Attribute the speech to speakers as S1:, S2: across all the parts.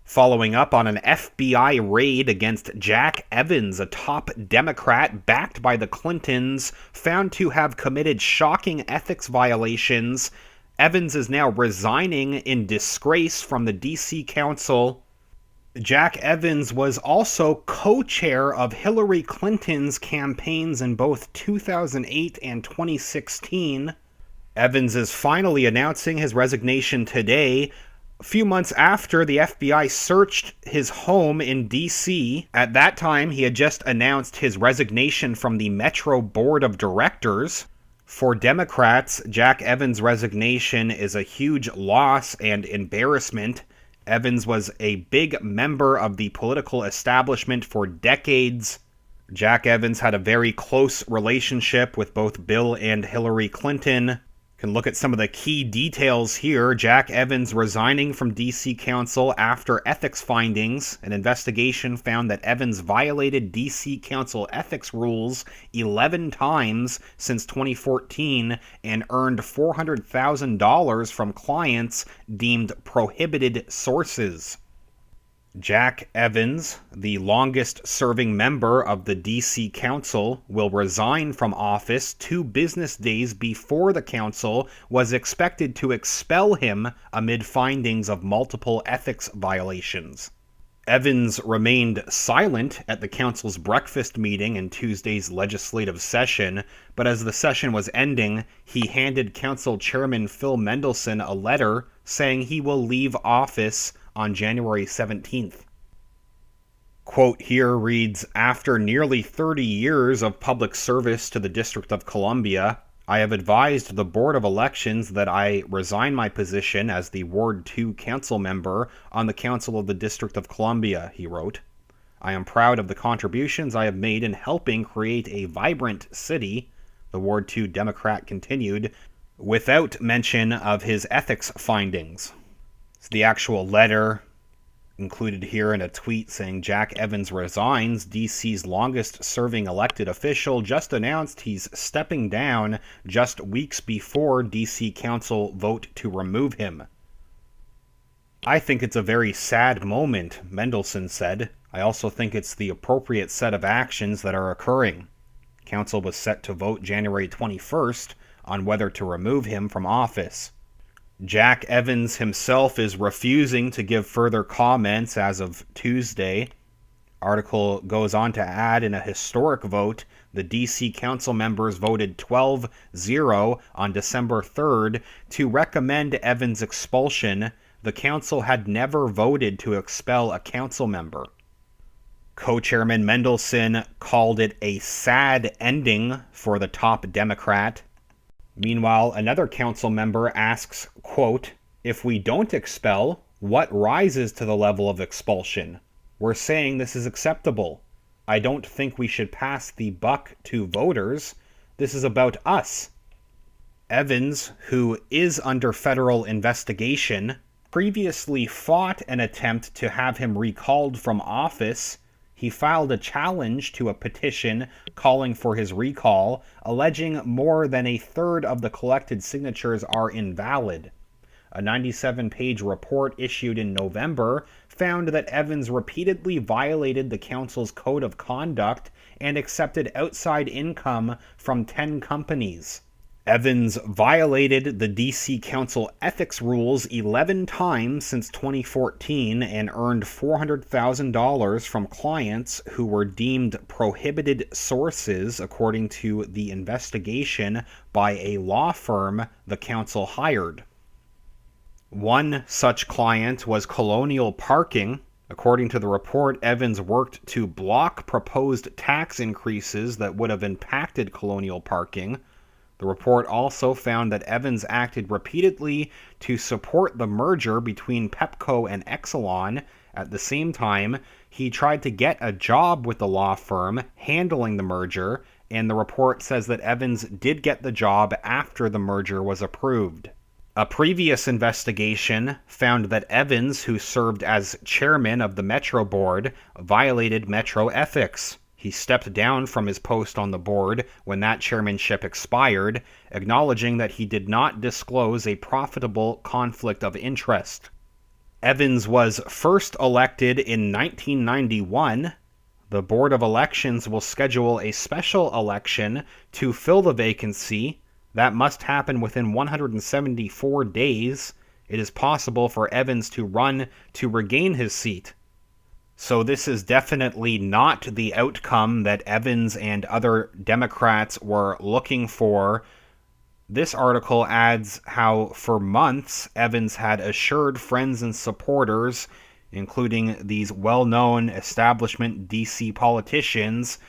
S1: following up on an FBI raid against Jack Evans, a top Democrat backed by the Clintons, found to have committed shocking ethics violations. Evans is now resigning in disgrace from the D.C. Council. Jack Evans was also co-chair of Hillary Clinton's campaigns in both 2008 and 2016. Evans is finally announcing his resignation today, a few months after the FBI searched his home in D.C. At that time, he had just announced his resignation from the Metro Board of Directors. For Democrats, Jack Evans' resignation is a huge loss and embarrassment. Evans was a big member of the political establishment for decades. Jack Evans had a very close relationship with both Bill and Hillary Clinton. Can look at some of the key details here. Jack Evans resigning from D.C. Council after ethics findings. An investigation found that Evans violated D.C. Council ethics rules 11 times since 2014 and earned $400,000 from clients deemed prohibited sources. Jack Evans, the longest-serving member of the D.C. Council, will resign from office 2 business days before the council was expected to expel him amid findings of multiple ethics violations. Evans remained silent at the council's breakfast meeting in Tuesday's legislative session, but as the session was ending, he handed Council Chairman Phil Mendelson a letter saying he will leave office on January 17th. Quote here reads, "After nearly 30 years of public service to the District of Columbia, I have advised the Board of Elections that I resign my position as the Ward 2 council member on the Council of the District of Columbia," he wrote. "I am proud of the contributions I have made in helping create a vibrant city," the Ward 2 Democrat continued, without mention of his ethics findings. It's the actual letter included here in a tweet saying Jack Evans resigns. DC's longest-serving elected official just announced he's stepping down just weeks before DC Council vote to remove him. "I think it's a very sad moment," Mendelson said. "I also think it's the appropriate set of actions that are occurring." Council was set to vote January 21st on whether to remove him from office. Jack Evans himself is refusing to give further comments as of Tuesday. Article goes on to add, in a historic vote, the DC Council members voted 12-0 on December 3rd to recommend Evans' expulsion. The council had never voted to expel a council member. Co-chairman Mendelson called it a sad ending for the top Democrat. Meanwhile, another council member asks, quote, "If we don't expel, what rises to the level of expulsion? We're saying this is acceptable. I don't think we should pass the buck to voters. This is about us." Evans, who is under federal investigation, previously fought an attempt to have him recalled from office. He filed a challenge to a petition calling for his recall, alleging more than a third of the collected signatures are invalid. A 97-page report issued in November found that Evans repeatedly violated the council's code of conduct and accepted outside income from 10 companies. Evans violated the D.C. Council ethics rules 11 times since 2014 and earned $400,000 from clients who were deemed prohibited sources, according to the investigation by a law firm the council hired. One such client was Colonial Parking. According to the report, Evans worked to block proposed tax increases that would have impacted Colonial Parking. The report also found that Evans acted repeatedly to support the merger between Pepco and Exelon. At the same time, he tried to get a job with the law firm handling the merger, and the report says that Evans did get the job after the merger was approved. A previous investigation found that Evans, who served as chairman of the Metro Board, violated Metro ethics. He stepped down from his post on the board when that chairmanship expired, acknowledging that he did not disclose a profitable conflict of interest. Evans was first elected in 1991. The Board of Elections will schedule a special election to fill the vacancy. That must happen within 174 days. It is possible for Evans to run to regain his seat. So this is definitely not the outcome that Evans and other Democrats were looking for. This article adds how for months Evans had assured friends and supporters, including these well-known establishment DC politicians,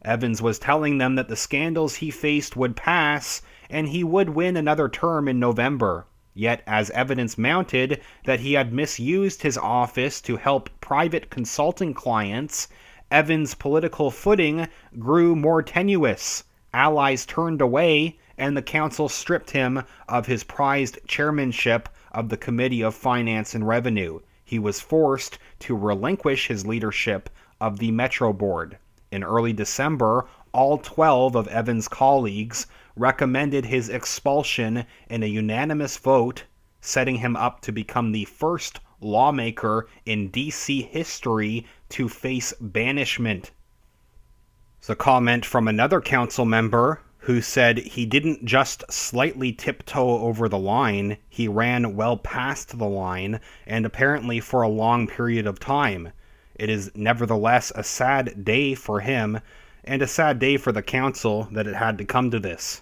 S1: Evans was telling them that the scandals he faced would pass and he would win another term in November. Yet, as evidence mounted that he had misused his office to help private consulting clients, Evans' political footing grew more tenuous. Allies turned away, and the council stripped him of his prized chairmanship of the Committee of Finance and Revenue. He was forced to relinquish his leadership of the Metro Board. In early December, all 12 of Evans' colleagues recommended his expulsion in a unanimous vote, setting him up to become the first lawmaker in D.C. history to face banishment. It's a comment from another council member who said he didn't just slightly tiptoe over the line, he ran well past the line, and apparently for a long period of time. It is nevertheless a sad day for him, and a sad day for the council that it had to come to this.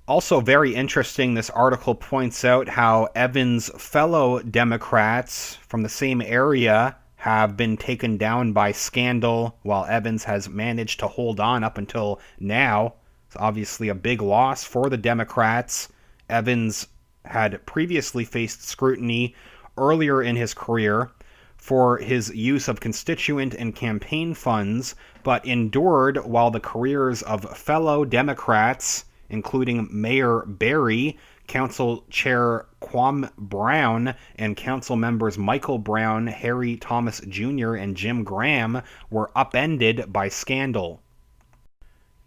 S1: Also very interesting, this article points out how Evans' fellow Democrats from the same area have been taken down by scandal, while Evans has managed to hold on up until now. It's obviously a big loss for the Democrats. Evans had previously faced scrutiny earlier in his career for his use of constituent and campaign funds, but endured while the careers of fellow Democrats, including Mayor Barry, Council Chair Quam Brown, and Council members Michael Brown, Harry Thomas Jr., and Jim Graham, were upended by scandal.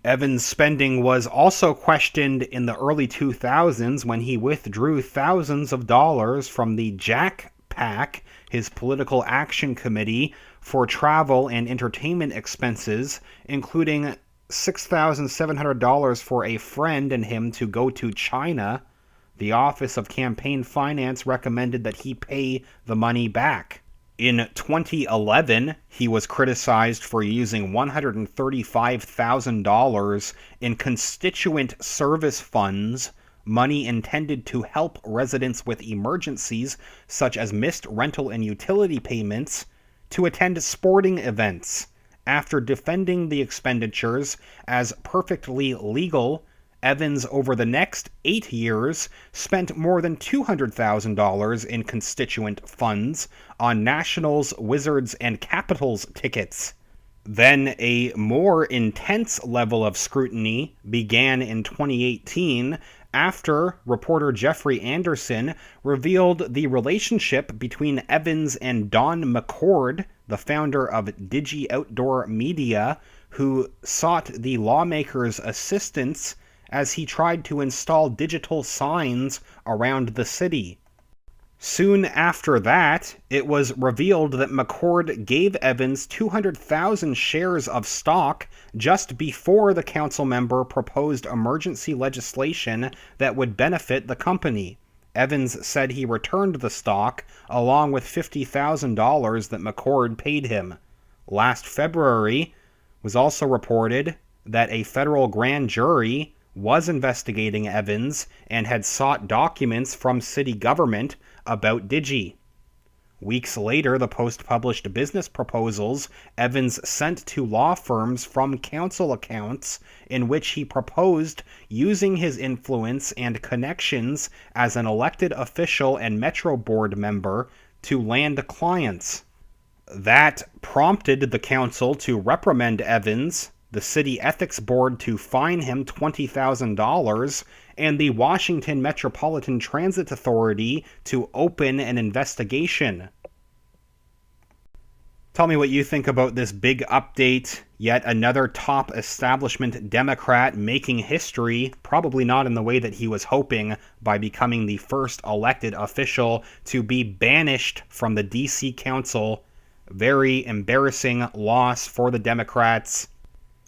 S1: Evans' spending was also questioned in the early 2000s when he withdrew thousands of dollars from the Jack PAC, his political action committee, for travel and entertainment expenses, including $6,700 for a friend and him to go to China. The Office of Campaign Finance recommended that he pay the money back. In 2011, he was criticized for using $135,000 in constituent service funds, money intended to help residents with emergencies such as missed rental and utility payments, to attend sporting events. After defending the expenditures as perfectly legal, Evans, over the next 8 years, spent more than $200,000 in constituent funds on Nationals, Wizards, and Capitals tickets. Then a more intense level of scrutiny began in 2018 after reporter Jeffrey Anderson revealed the relationship between Evans and Don McCord, the founder of Digi Outdoor Media, who sought the lawmaker's assistance as he tried to install digital signs around the city. Soon after that, it was revealed that McCord gave Evans 200,000 shares of stock just before the council member proposed emergency legislation that would benefit the company. Evans said he returned the stock along with $50,000 that McCord paid him. Last February was also reported that a federal grand jury was investigating Evans and had sought documents from city government about Digi. Weeks later, the Post published business proposals Evans sent to law firms from council accounts in which he proposed using his influence and connections as an elected official and Metro Board member to land clients. That prompted the council to reprimand Evans, the City Ethics Board to fine him $20,000, and the Washington Metropolitan Transit Authority to open an investigation. Tell me what you think about this big update. Yet another top establishment Democrat making history, probably not in the way that he was hoping, by becoming the first elected official to be banished from the DC Council. Very embarrassing loss for the Democrats.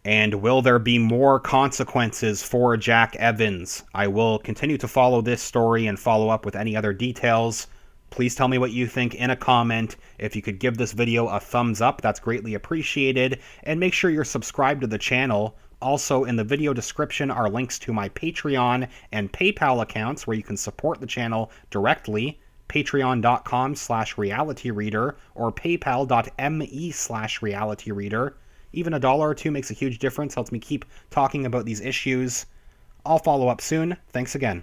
S1: And will there be more consequences for Jack Evans? I will continue to follow this story and follow up with any other details. Please tell me what you think in a comment. If you could give this video a thumbs up, that's greatly appreciated. And make sure you're subscribed to the channel. Also, in the video description are links to my Patreon and PayPal accounts where you can support the channel directly. Patreon.com/realityreader or paypal.me/realityreader. Even $1 or $2 makes a huge difference, helps me keep talking about these issues. I'll follow up soon. Thanks again.